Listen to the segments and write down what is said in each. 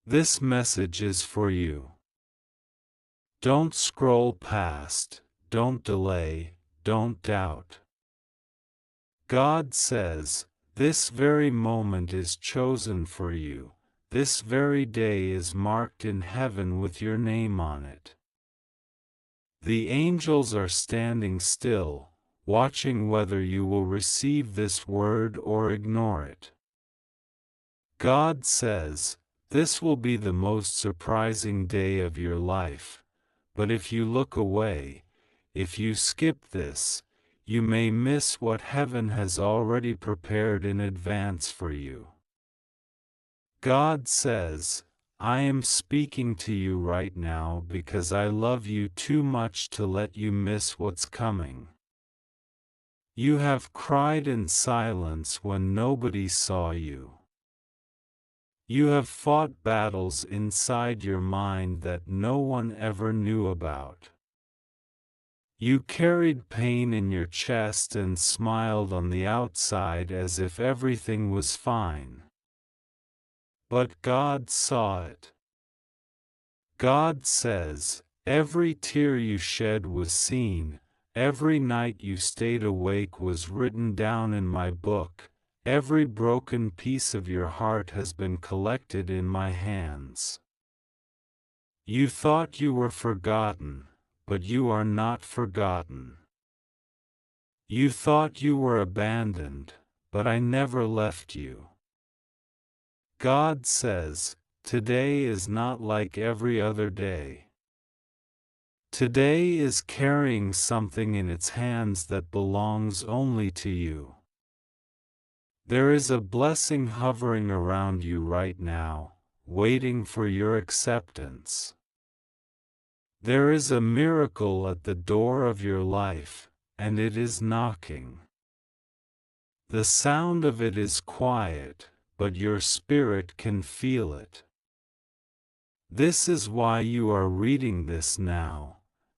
This message is for you. Don't scroll past, don't delay, don't doubt. God says, this very moment is chosen for you, this very day is marked in heaven with your name on it. The angels are standing still, watching whether you will receive this word or ignore it. God says, this will be the most surprising day of your life, but if you look away, if you skip this, you may miss what heaven has already prepared in advance for you. God says, I am speaking to you right now because I love you too much to let you miss what's coming. You have cried in silence when nobody saw you. You have fought battles inside your mind that no one ever knew about. You carried pain in your chest and smiled on the outside as if everything was fine. But God saw it. God says, every tear you shed was seen, every night you stayed awake was written down in my book, every broken piece of your heart has been collected in my hands. You thought you were forgotten, but you are not forgotten. You thought you were abandoned, but I never left you. God says, today is not like every other day. Today is carrying something in its hands that belongs only to you. There is a blessing hovering around you right now, waiting for your acceptance. There is a miracle at the door of your life, and it is knocking. The sound of it is quiet, but your spirit can feel it. This is why you are reading this now.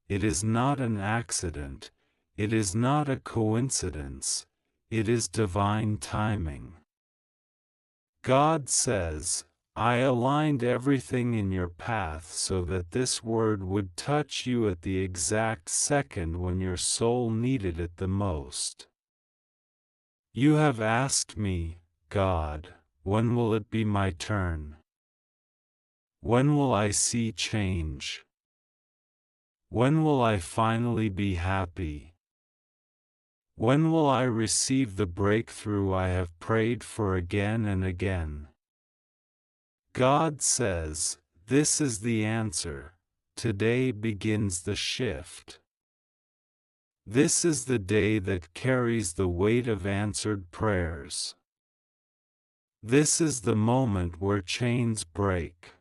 It is not an accident, it is not a coincidence, it is divine timing. God says, I aligned everything in your path so that this word would touch you at the exact second when your soul needed it the most. You have asked me, God, when will it be my turn? When will I see change? When will I finally be happy? When will I receive the breakthrough I have prayed for again and again? God says, this is the answer. Today begins the shift. This is the day that carries the weight of answered prayers. This is the moment where chains break.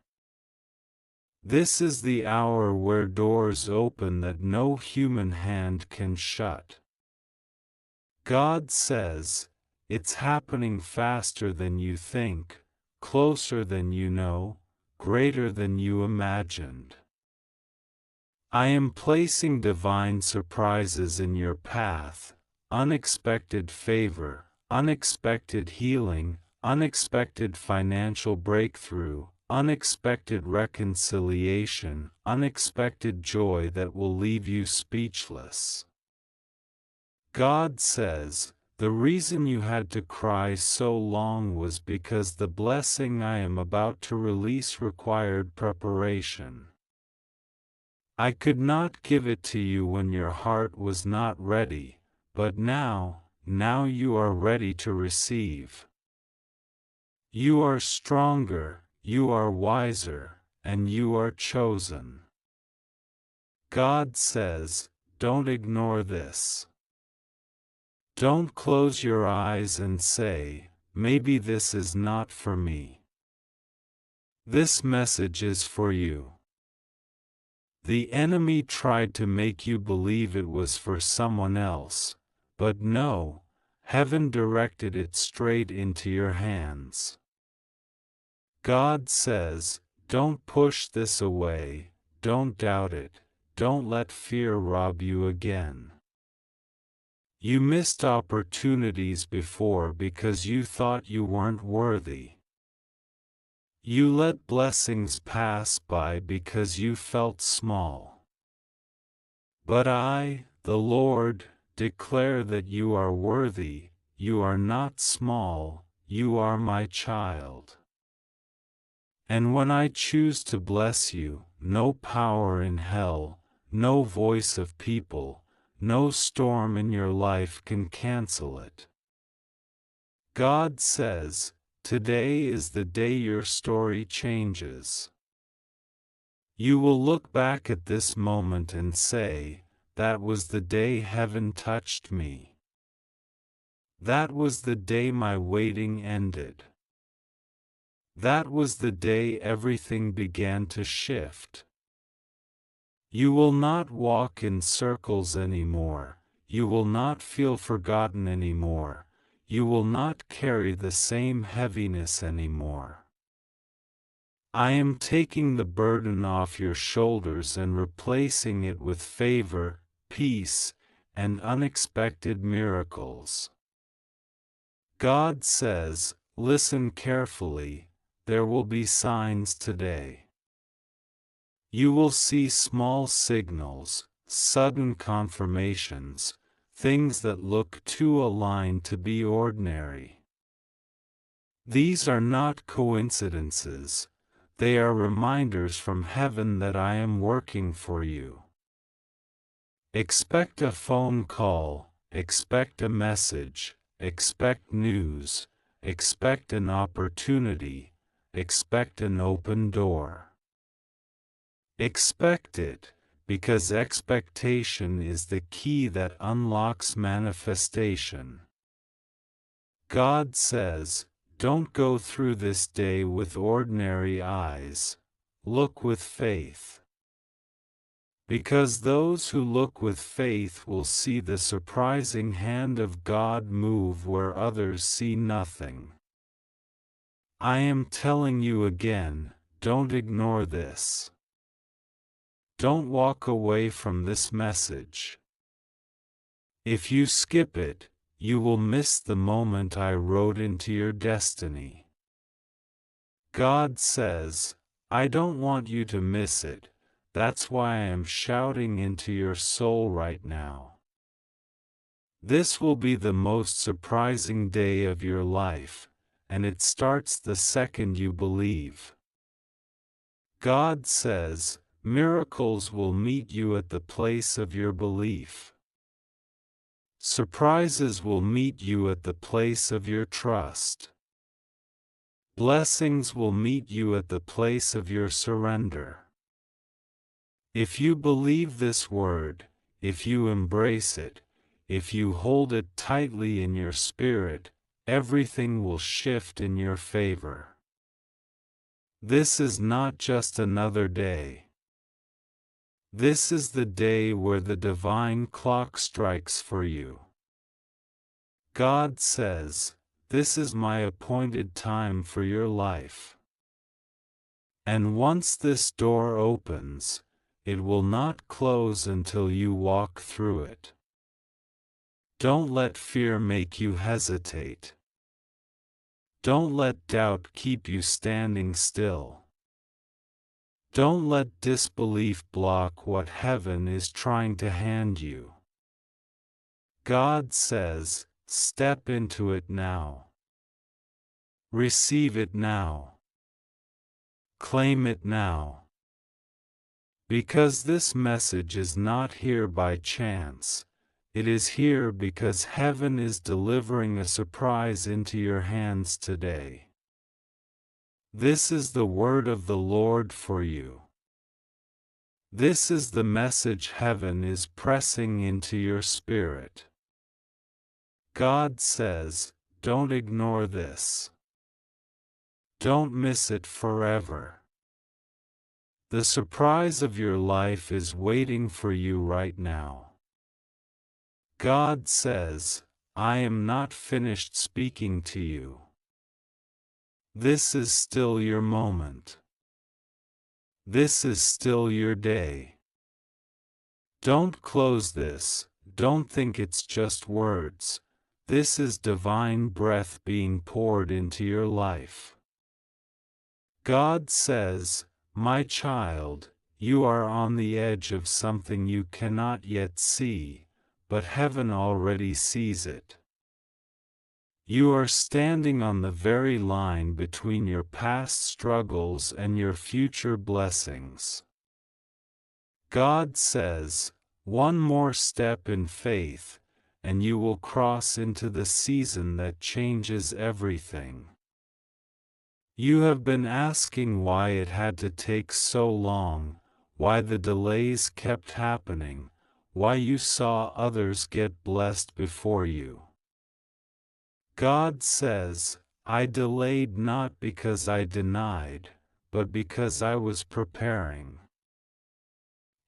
This is the hour where doors open that no human hand can shut. God says, it's happening faster than you think, closer than you know, greater than you imagined. I am placing divine surprises in your path, unexpected favor, unexpected healing, unexpected financial breakthrough, unexpected reconciliation, unexpected joy that will leave you speechless. God says, the reason you had to cry so long was because the blessing I am about to release required preparation. I could not give it to you when your heart was not ready, but now you are ready to receive. You are stronger, you are wiser, and you are chosen. God says, don't ignore this. Don't close your eyes and say, maybe this is not for me. This message is for you. The enemy tried to make you believe it was for someone else, but no, heaven directed it straight into your hands. God says, don't push this away, don't doubt it, don't let fear rob you again. You missed opportunities before because you thought you weren't worthy. You let blessings pass by because you felt small. But I, the Lord, declare that you are worthy, you are not small, you are my child. And when I choose to bless you, no power in hell, no voice of people, no storm in your life can cancel it. God says, today is the day your story changes. You will look back at this moment and say, that was the day heaven touched me. That was the day my waiting ended. That was the day everything began to shift. You will not walk in circles anymore, you will not feel forgotten anymore, you will not carry the same heaviness anymore. I am taking the burden off your shoulders and replacing it with favor, peace, and unexpected miracles. God says, listen carefully, there will be signs today. You will see small signals, sudden confirmations, things that look too aligned to be ordinary. These are not coincidences, they are reminders from heaven that I am working for you. Expect a phone call, expect a message, expect news, expect an opportunity, expect an open door. Expect it, because expectation is the key that unlocks manifestation. God says, don't go through this day with ordinary eyes, look with faith. Because those who look with faith will see the surprising hand of God move where others see nothing. I am telling you again, don't ignore this. Don't walk away from this message. If you skip it, you will miss the moment I wrote into your destiny. God says, I don't want you to miss it, that's why I am shouting into your soul right now. This will be the most surprising day of your life, and it starts the second you believe. God says, miracles will meet you at the place of your belief. Surprises will meet you at the place of your trust. Blessings will meet you at the place of your surrender. If you believe this word, if you embrace it, if you hold it tightly in your spirit, everything will shift in your favor. This is not just another day. This is the day where the divine clock strikes for you. God says, this is my appointed time for your life. And once this door opens, it will not close until you walk through it. Don't let fear make you hesitate. Don't let doubt keep you standing still. Don't let disbelief block what heaven is trying to hand you. God says, step into it now. Receive it now. Claim it now. Because this message is not here by chance, it is here because heaven is delivering a surprise into your hands today. This is the word of the Lord for you. This is the message heaven is pressing into your spirit. God says, don't ignore this. Don't miss it forever. The surprise of your life is waiting for you right now. God says, I am not finished speaking to you. This is still your moment. This is still your day. Don't close this, don't think it's just words. This is divine breath being poured into your life. God says, "My child, you are on the edge of something you cannot yet see, but heaven already sees it. You are standing on the very line between your past struggles and your future blessings." God says, "One more step in faith, and you will cross into the season that changes everything." You have been asking why it had to take so long, why the delays kept happening, why you saw others get blessed before you. God says, "I delayed not because I denied, but because I was preparing."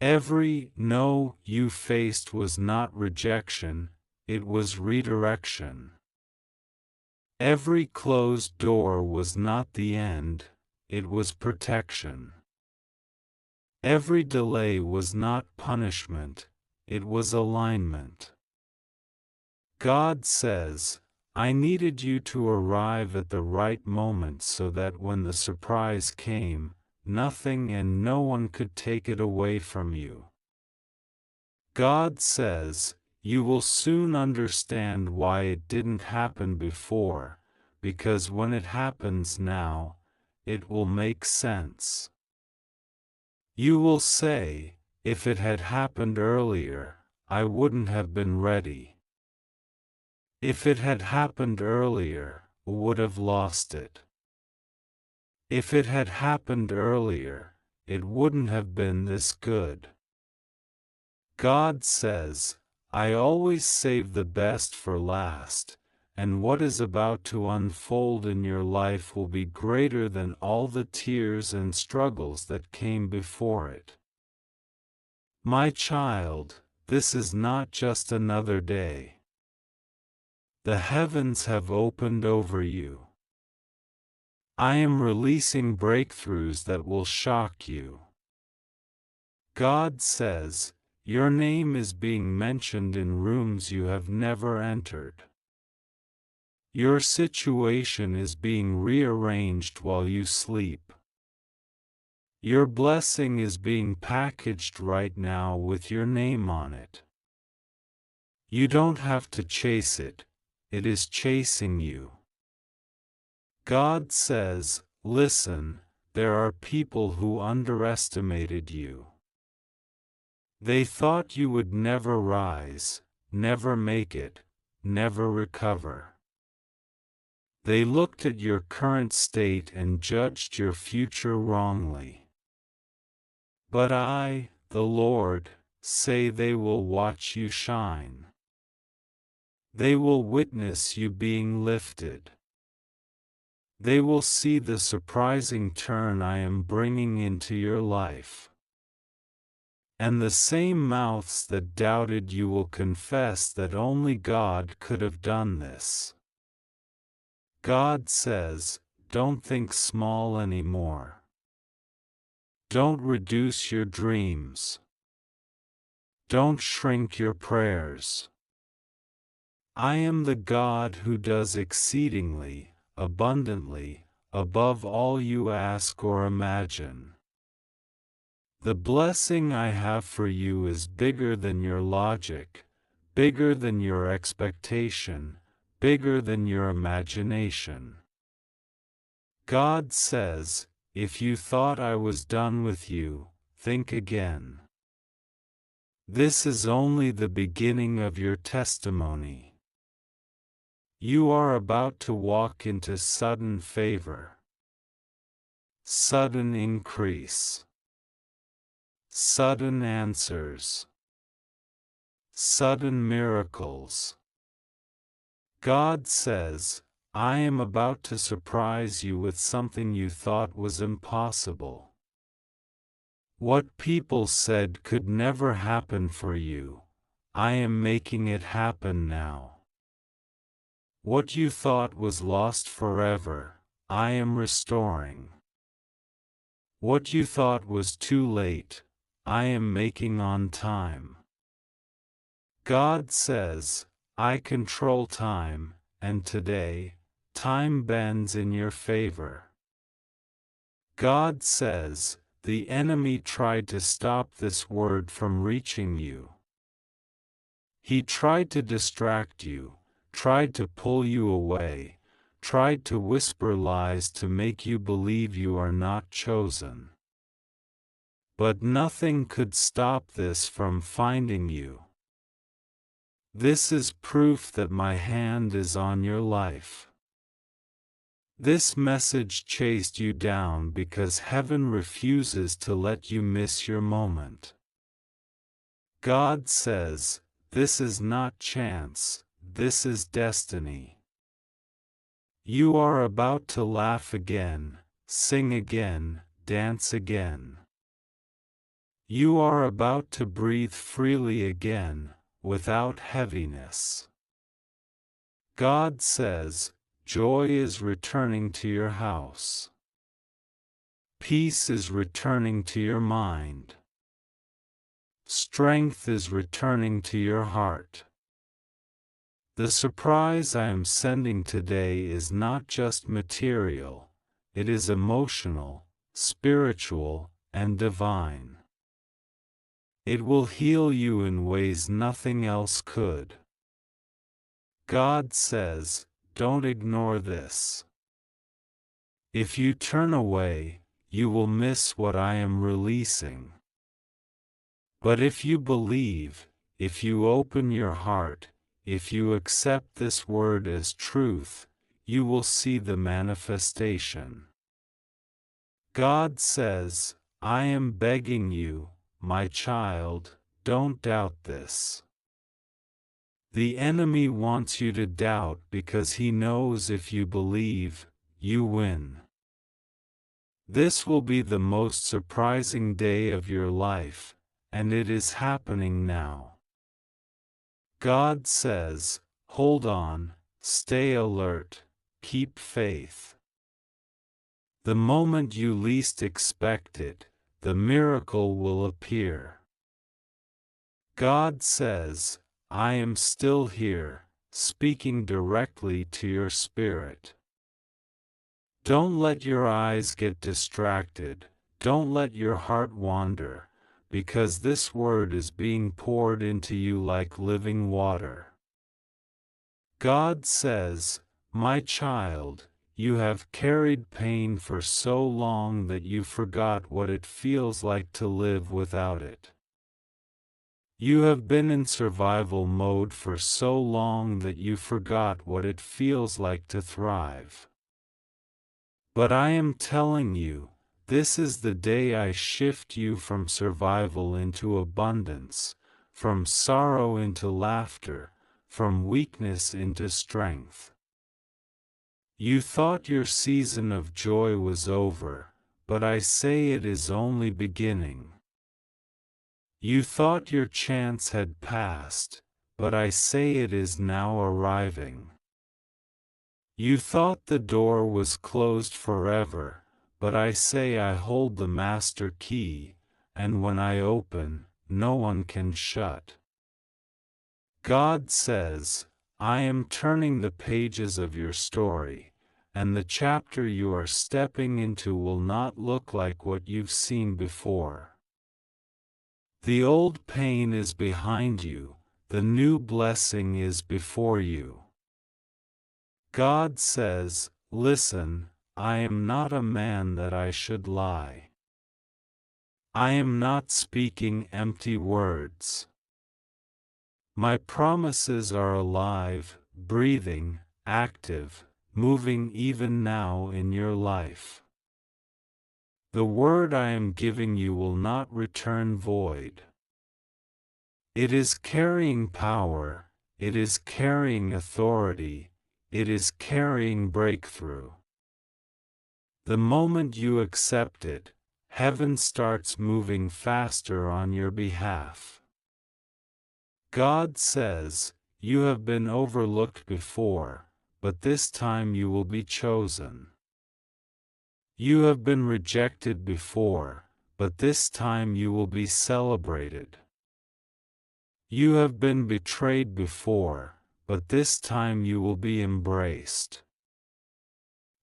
Every "no" you faced was not rejection, it was redirection. Every closed door was not the end, it was protection. Every delay was not punishment, it was alignment. God says, "I needed you to arrive at the right moment so that when the surprise came, nothing and no one could take it away from you." God says, "You will soon understand why it didn't happen before, because when it happens now, it will make sense." You will say, "If it had happened earlier, I wouldn't have been ready. If it had happened earlier, I would have lost it. If it had happened earlier, it wouldn't have been this good." God says, "I always save the best for last, and what is about to unfold in your life will be greater than all the tears and struggles that came before it." My child, this is not just another day. The heavens have opened over you. I am releasing breakthroughs that will shock you. God says, "Your name is being mentioned in rooms you have never entered. Your situation is being rearranged while you sleep. Your blessing is being packaged right now with your name on it. You don't have to chase it, it is chasing you." God says, "Listen, there are people who underestimated you. They thought you would never rise, never make it, never recover. They looked at your current state and judged your future wrongly. But I, the Lord, say they will watch you shine. They will witness you being lifted. They will see the surprising turn I am bringing into your life. And the same mouths that doubted you will confess that only God could have done this." God says, "Don't think small anymore. Don't reduce your dreams. Don't shrink your prayers. I am the God who does exceedingly, abundantly, above all you ask or imagine. The blessing I have for you is bigger than your logic, bigger than your expectation, bigger than your imagination." God says, "If you thought I was done with you, think again. This is only the beginning of your testimony. You are about to walk into sudden favor, sudden increase, sudden answers, sudden miracles." God says, "I am about to surprise you with something you thought was impossible. What people said could never happen for you, I am making it happen now. What you thought was lost forever, I am restoring. What you thought was too late, I am making on time." God says, "I control time, and today, time bends in your favor." God says, the enemy tried to stop this word from reaching you. He tried to distract you, tried to pull you away, tried to whisper lies to make you believe you are not chosen. But nothing could stop this from finding you. This is proof that my hand is on your life. This message chased you down because heaven refuses to let you miss your moment. God says, this is not chance, this is destiny. You are about to laugh again, sing again, dance again. You are about to breathe freely again, without heaviness. God says, joy is returning to your house. Peace is returning to your mind. Strength is returning to your heart. The surprise I am sending today is not just material, it is emotional, spiritual, and divine. It will heal you in ways nothing else could. God says, don't ignore this. If you turn away, you will miss what I am releasing. But if you believe, if you open your heart, if you accept this word as truth, you will see the manifestation. God says, I am begging you, my child, don't doubt this. The enemy wants you to doubt because he knows if you believe, you win. This will be the most surprising day of your life, and it is happening now. God says, hold on, stay alert, keep faith. The moment you least expect it, the miracle will appear. God says, I am still here, speaking directly to your spirit. Don't let your eyes get distracted, don't let your heart wander, because this word is being poured into you like living water. God says, my child, you have carried pain for so long that you forgot what it feels like to live without it. You have been in survival mode for so long that you forgot what it feels like to thrive. But I am telling you, this is the day I shift you from survival into abundance, from sorrow into laughter, from weakness into strength. You thought your season of joy was over, but I say it is only beginning. You thought your chance had passed, but I say it is now arriving. You thought the door was closed forever, but I say I hold the master key, and when I open, no one can shut. God says, I am turning the pages of your story, and the chapter you are stepping into will not look like what you've seen before. The old pain is behind you, the new blessing is before you. God says, listen, I am not a man that I should lie. I am not speaking empty words. My promises are alive, breathing, active, moving even now in your life. The word I am giving you will not return void. It is carrying power, it is carrying authority, it is carrying breakthrough. The moment you accept it, heaven starts moving faster on your behalf. God says, you have been overlooked before, but this time you will be chosen. You have been rejected before, but this time you will be celebrated. You have been betrayed before, but this time you will be embraced.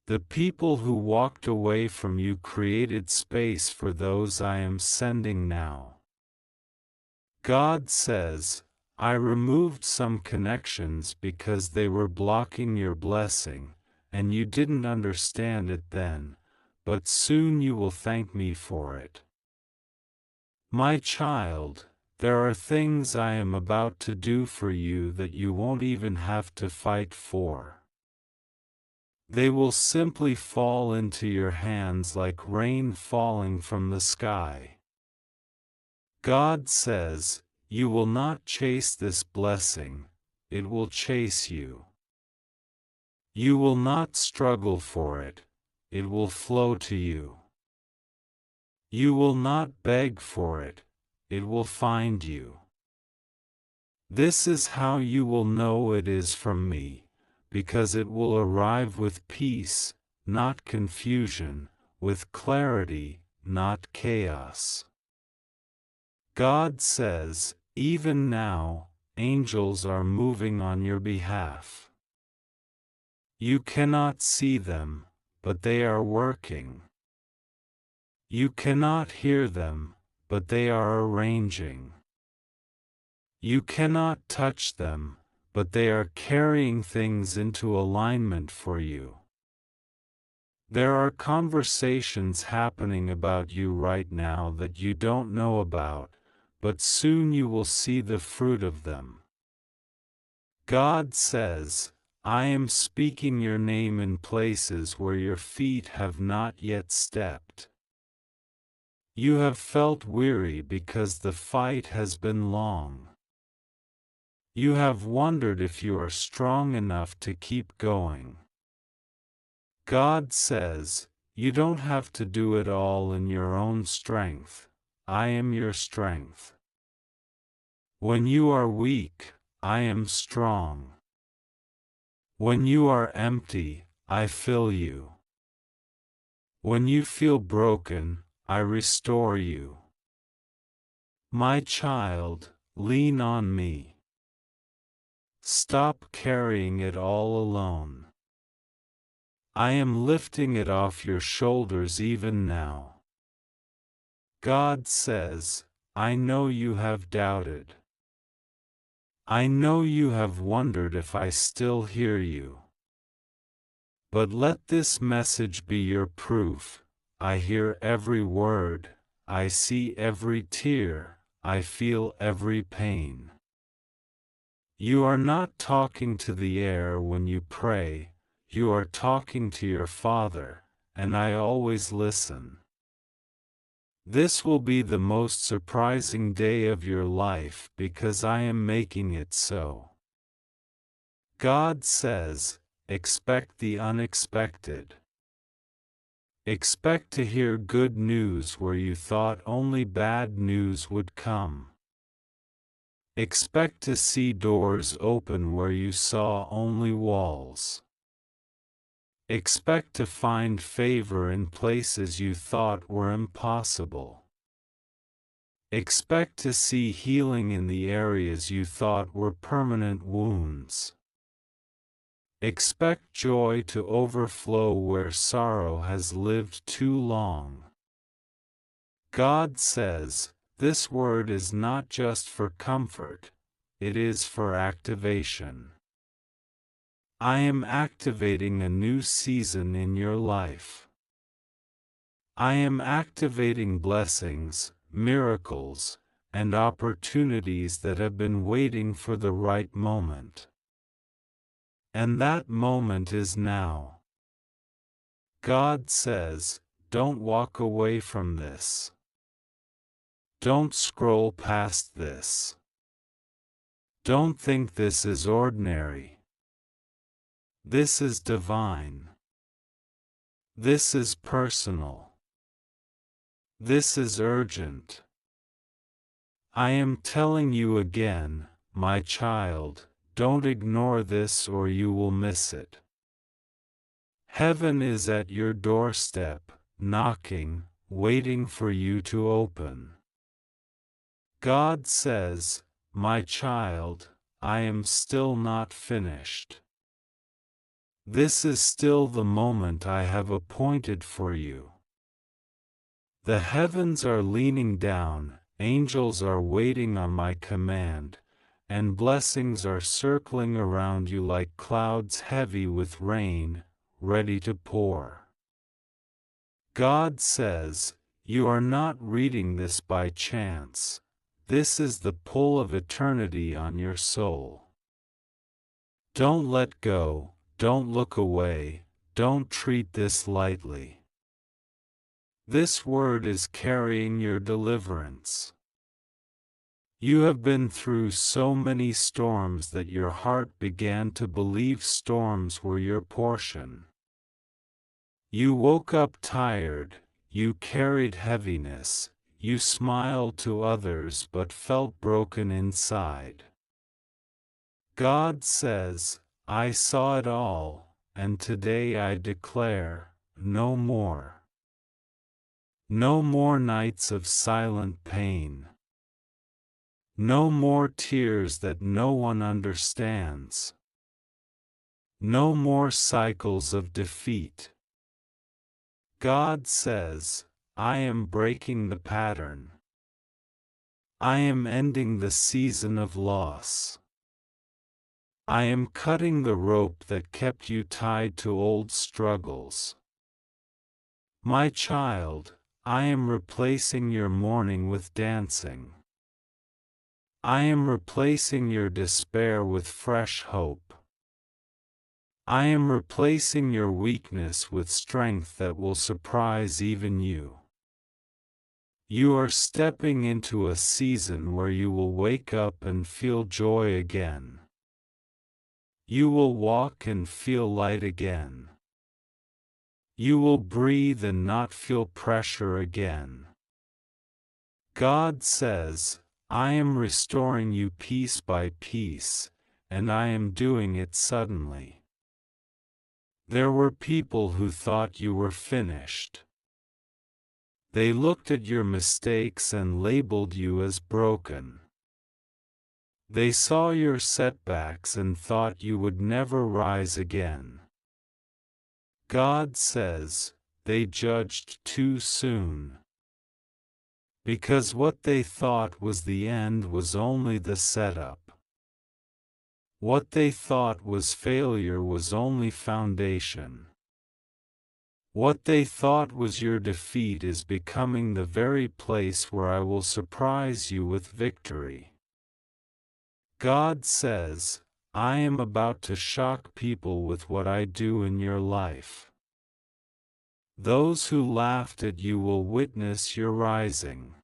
The people who walked away from you created space for those I am sending now. God says, I removed some connections because they were blocking your blessing, and you didn't understand it then, but soon you will thank me for it. My child, there are things I am about to do for you that you won't even have to fight for. They will simply fall into your hands like rain falling from the sky. God says, you will not chase this blessing, it will chase you. You will not struggle for it, it will flow to you. You will not beg for it, it will find you. This is how you will know it is from me, because it will arrive with peace, not confusion, with clarity, not chaos. God says, even now, angels are moving on your behalf. You cannot see them, but they are working. You cannot hear them, but they are arranging. You cannot touch them, but they are carrying things into alignment for you. There are conversations happening about you right now that you don't know about, but soon you will see the fruit of them. God says, I am speaking your name in places where your feet have not yet stepped. You have felt weary because the fight has been long. You have wondered if you are strong enough to keep going. God says, you don't have to do it all in your own strength. I am your strength. When you are weak, I am strong. When you are empty, I fill you. When you feel broken, I restore you. My child, lean on me. Stop carrying it all alone. I am lifting it off your shoulders even now. God says, I know you have doubted. I know you have wondered if I still hear you. But let this message be your proof. I hear every word, I see every tear, I feel every pain. You are not talking to the air when you pray, you are talking to your Father, and I always listen. This will be the most surprising day of your life because I am making it so. God says, expect the unexpected. Expect to hear good news where you thought only bad news would come. Expect to see doors open where you saw only walls. Expect to find favor in places you thought were impossible. Expect to see healing in the areas you thought were permanent wounds. Expect joy to overflow where sorrow has lived too long. God says, this word is not just for comfort, it is for activation. I am activating a new season in your life. I am activating blessings, miracles, and opportunities that have been waiting for the right moment. And that moment is now. God says, don't walk away from this. Don't scroll past this. Don't think this is ordinary. This is divine. This is personal. This is urgent. I am telling you again, my child, don't ignore this or you will miss it. Heaven is at your doorstep, knocking, waiting for you to open. God says, my child, I am still not finished. This is still the moment I have appointed for you. The heavens are leaning down, angels are waiting on my command, and blessings are circling around you like clouds heavy with rain, ready to pour. God says, you are not reading this by chance. This is the pull of eternity on your soul. Don't let go, don't look away, don't treat this lightly. This word is carrying your deliverance. You have been through so many storms that your heart began to believe storms were your portion. You woke up tired, you carried heaviness, you smiled to others but felt broken inside. God says, I saw it all, and today I declare, no more. No more nights of silent pain. No more tears that no one understands. No more cycles of defeat. God says, I am breaking the pattern. I am ending the season of loss. I am cutting the rope that kept you tied to old struggles. My child, I am replacing your mourning with dancing. I am replacing your despair with fresh hope. I am replacing your weakness with strength that will surprise even you. You are stepping into a season where you will wake up and feel joy again. You will walk and feel light again. You will breathe and not feel pressure again. God says, I am restoring you piece by piece, and I am doing it suddenly. There were people who thought you were finished. They looked at your mistakes and labeled you as broken. They saw your setbacks and thought you would never rise again. God says, they judged too soon. Because what they thought was the end was only the setup. What they thought was failure was only foundation. What they thought was your defeat is becoming the very place where I will surprise you with victory. God says, I am about to shock people with what I do in your life. Those who laughed at you will witness your rising.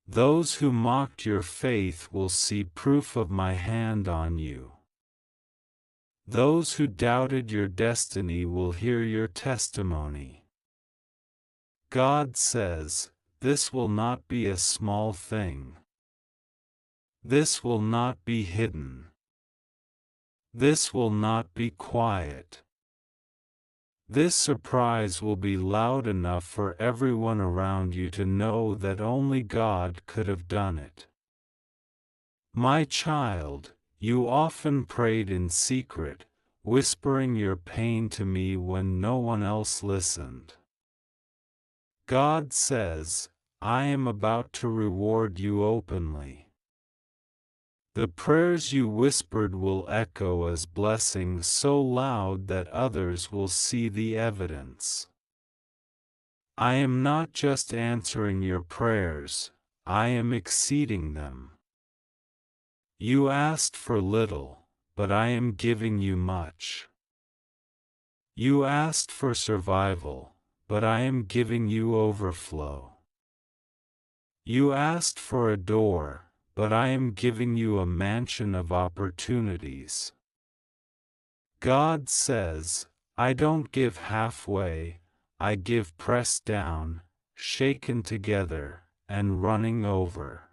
Those who mocked your faith will see proof of my hand on you. Those who doubted your destiny will hear your testimony. God says, this will not be a small thing. This will not be hidden. This will not be quiet. This surprise will be loud enough for everyone around you to know that only God could have done it. My child, you often prayed in secret, whispering your pain to me when no one else listened. God says, I am about to reward you openly. The prayers you whispered will echo as blessings so loud that others will see the evidence. I am not just answering your prayers, I am exceeding them. You asked for little, but I am giving you much. You asked for survival, but I am giving you overflow. You asked for a door, but I am giving you a mansion of opportunities. God says, I don't give halfway, I give pressed down, shaken together, and running over.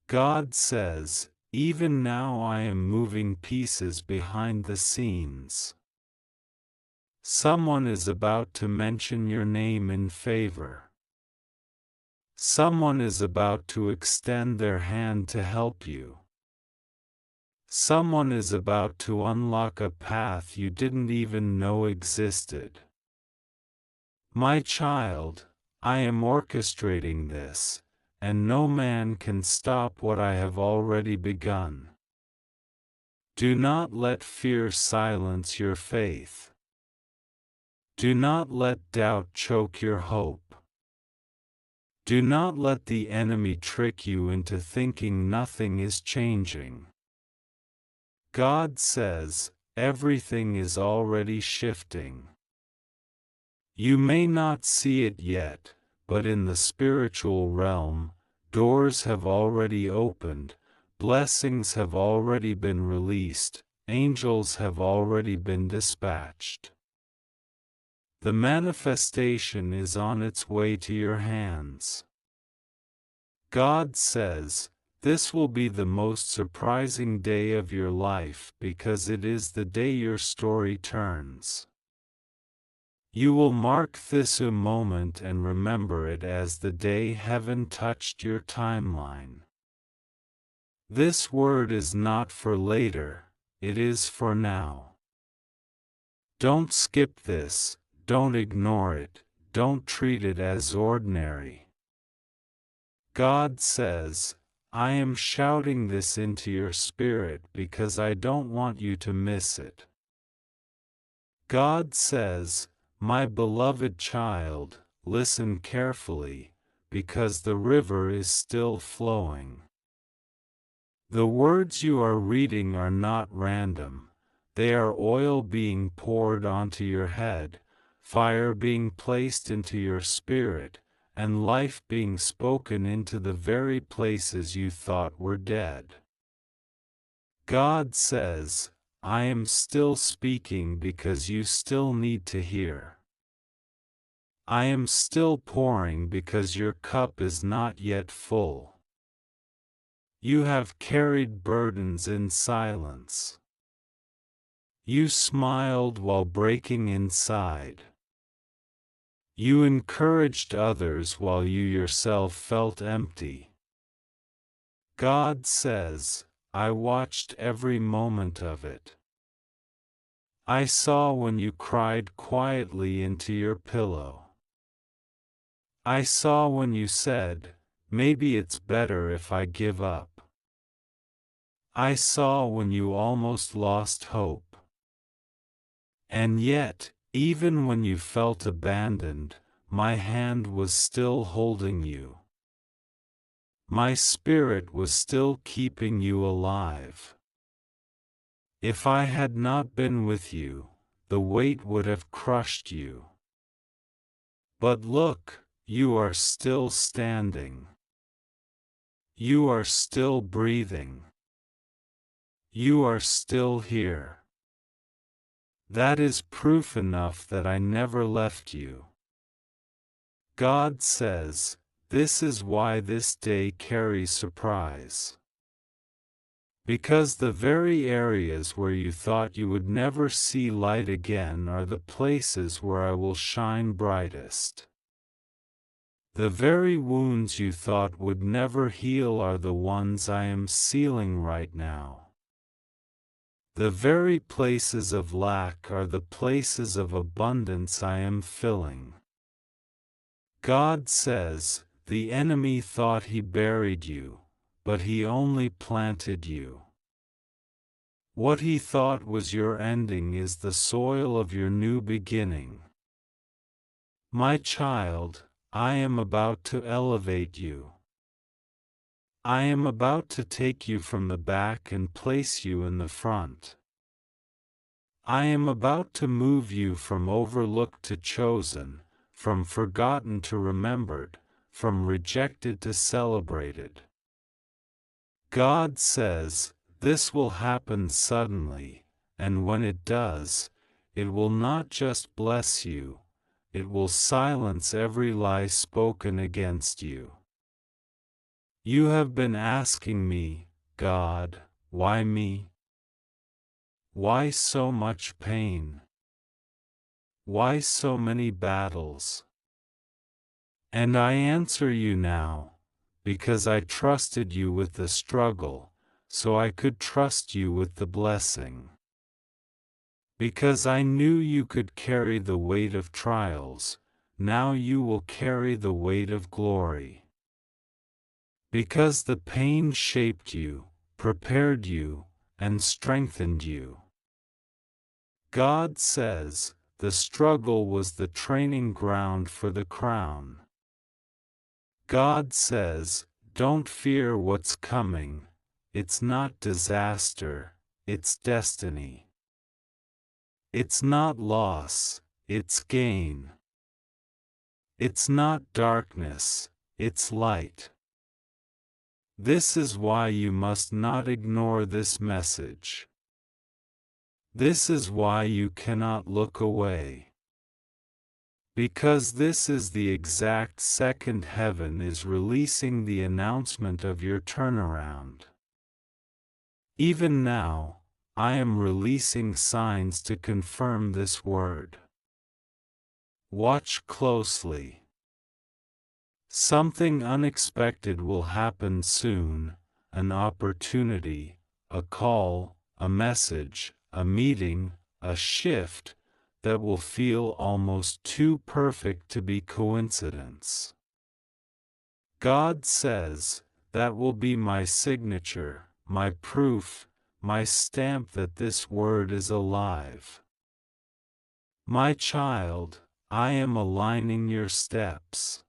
God says, even now I am moving pieces behind the scenes. Someone is about to mention your name in favor. Someone is about to extend their hand to help you. Someone is about to unlock a path you didn't even know existed. My child, I am orchestrating this, and no man can stop what I have already begun. Do not let fear silence your faith. Do not let doubt choke your hope. Do not let the enemy trick you into thinking nothing is changing. God says, everything is already shifting. You may not see it yet, but in the spiritual realm, doors have already opened, blessings have already been released, angels have already been dispatched. The manifestation is on its way to your hands. God says, this will be the most surprising day of your life because it is the day your story turns. You will mark this a moment and remember it as the day heaven touched your timeline. This word is not for later, it is for now. Don't skip this, don't ignore it, don't treat it as ordinary. God says, I am shouting this into your spirit because I don't want you to miss it. God says, my beloved child, listen carefully, because the river is still flowing. The words you are reading are not random. They are oil being poured onto your head, fire being placed into your spirit, and life being spoken into the very places you thought were dead. God says, I am still speaking because you still need to hear. I am still pouring because your cup is not yet full. You have carried burdens in silence. You smiled while breaking inside. You encouraged others while you yourself felt empty. God says, I watched every moment of it. I saw when you cried quietly into your pillow. I saw when you said, maybe it's better if I give up. I saw when you almost lost hope. And yet, even when you felt abandoned, my hand was still holding you. My spirit was still keeping you alive. If I had not been with you, the weight would have crushed you. But look, you are still standing. You are still breathing. You are still here. That is proof enough that I never left you. God says, this is why this day carries surprise. Because the very areas where you thought you would never see light again are the places where I will shine brightest. The very wounds you thought would never heal are the ones I am sealing right now. The very places of lack are the places of abundance I am filling. God says, the enemy thought he buried you, but he only planted you. What he thought was your ending is the soil of your new beginning. My child, I am about to elevate you. I am about to take you from the back and place you in the front. I am about to move you from overlooked to chosen, from forgotten to remembered, from rejected to celebrated. God says, this will happen suddenly, and when it does, it will not just bless you, it will silence every lie spoken against you. You have been asking me, God, why me? Why so much pain? Why so many battles? And I answer you now, because I trusted you with the struggle, so I could trust you with the blessing. Because I knew you could carry the weight of trials, now you will carry the weight of glory. Because the pain shaped you, prepared you, and strengthened you. God says, the struggle was the training ground for the crown. God says, don't fear what's coming, it's not disaster, it's destiny. It's not loss, it's gain. It's not darkness, it's light. This is why you must not ignore this message. This is why you cannot look away. Because this is the exact second heaven is releasing the announcement of your turnaround. Even now, I am releasing signs to confirm this word. Watch closely. Something unexpected will happen soon, an opportunity, a call, a message, a meeting, a shift, that will feel almost too perfect to be coincidence. God says, that will be my signature, my proof, my stamp that this word is alive. My child, I am aligning your steps.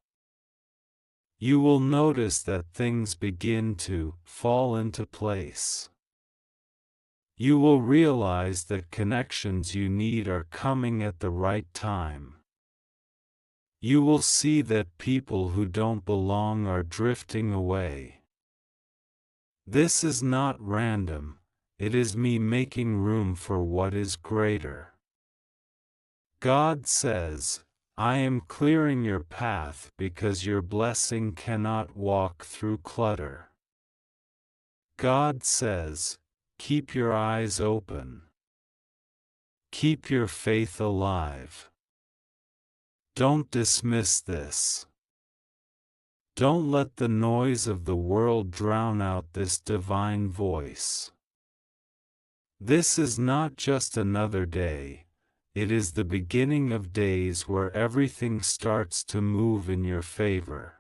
You will notice that things begin to fall into place. You will realize that connections you need are coming at the right time. You will see that people who don't belong are drifting away. This is not random, it is me making room for what is greater. God says, I am clearing your path because your blessing cannot walk through clutter. God says, keep your eyes open. Keep your faith alive. Don't dismiss this. Don't let the noise of the world drown out this divine voice. This is not just another day, it is the beginning of days where everything starts to move in your favor.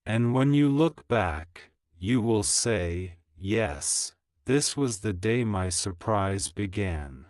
And when you look back, you will say, yes, this was the day my surprise began.